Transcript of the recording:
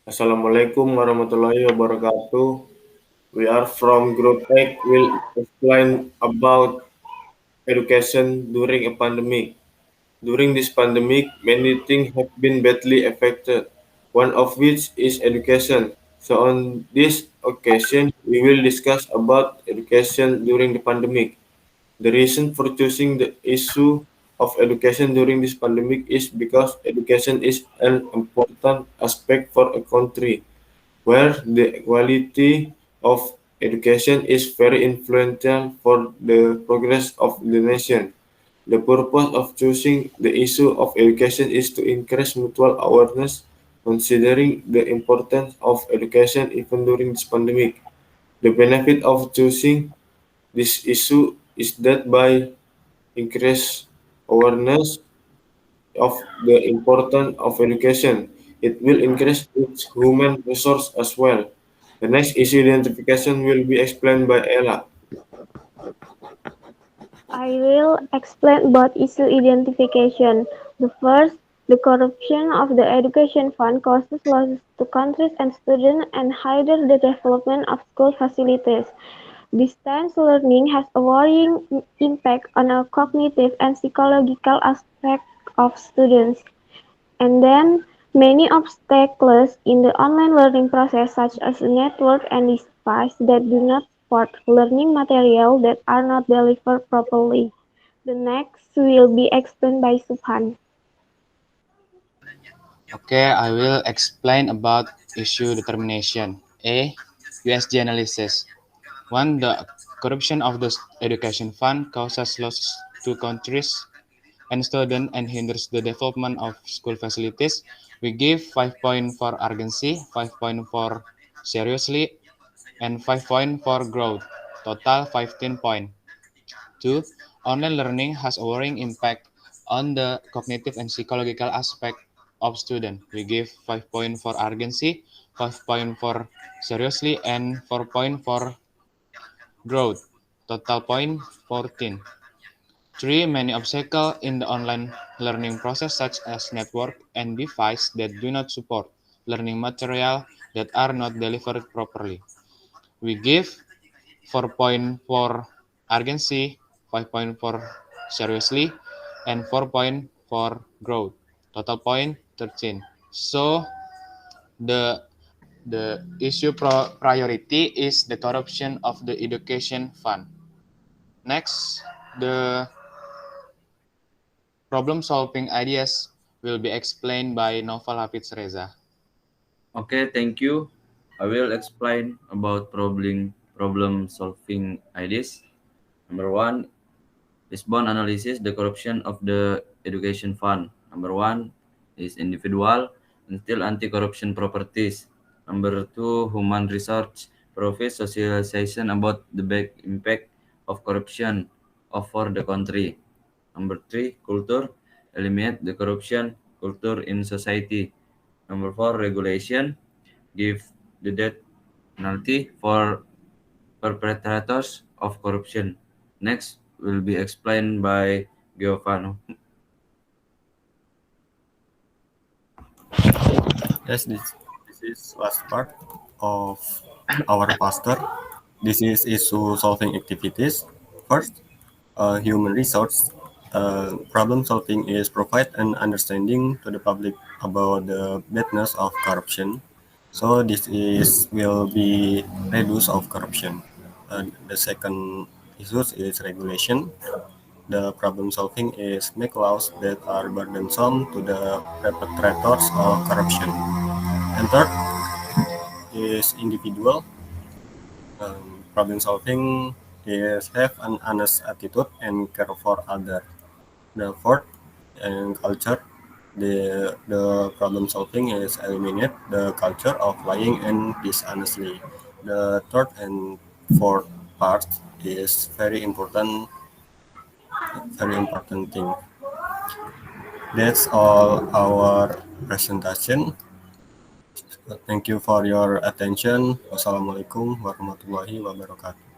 Assalamualaikum warahmatullahi wabarakatuh. We are from Group 8. Will explain about education during a pandemic. During this pandemic, many things have been badly affected, one of which is education. So on this occasion, we will discuss about education during the pandemic. The reason for choosing the issue of education during this pandemic is because education is an important aspect for a country where the quality of education is very influential for the progress of the nation. The purpose of choosing the issue of education is to increase mutual awareness, considering the importance of education even during this pandemic. The benefit of choosing this issue is that by increase awareness of the importance of education, it will increase its human resource as well. The next issue identification will be explained by Ella. I will explain about issue identification. The first, the corruption of the education fund causes losses to countries and students and hinders the development of school facilities. Distance learning has a worrying impact on a cognitive and psychological aspect of students. And then many obstacles in the online learning process such as network and devices that do not support learning material that are not delivered properly. The next will be explained by Subhan. Okay, I will explain about issue determination. A. USG analysis. 1. The corruption of the education fund causes loss to countries and students and hinders the development of school facilities. We give 5 point for urgency, 5 point for seriously, and 5 point for growth. Total 15 point. 2. Online learning has a worrying impact on the cognitive and psychological aspect of student. We give 5 point for urgency, 5 point for seriously, and 4 point for growth. Total point 14. 3. Many obstacles in the online learning process such as network and device that do not support learning material that are not delivered properly. We give 4 point for urgency, 5 point for seriously, and 4 point for growth. Total point 13. So the issue priority is the corruption of the education fund. Next, the problem solving ideas will be explained by Novel Hafiz Reza. Okay, thank you. I will explain about problem solving ideas. Number one, Lisbon analysis the corruption of the education fund. Number one is individual instill anti-corruption properties. Number two, human research provides socialization about the big impact of corruption for the country. Number three, culture eliminate the corruption culture in society. Number four, regulation give the death penalty for perpetrators of corruption. Next will be explained by Giovanni. Yes, this is last part of our pastor. This is issue solving activities. First, human resource problem solving is provide an understanding to the public about the badness of corruption. So this is will be reduce of corruption. The second issue is regulation. The problem solving is make laws that are burdensome to the perpetrators of corruption. And third is individual. Problem solving is have an honest attitude and care for other. The fourth and culture. The problem solving is eliminate the culture of lying and dishonestly. The third and fourth part is very important thing. That's all our presentation. Thank you for your attention. Wassalamualaikum warahmatullahi wabarakatuh.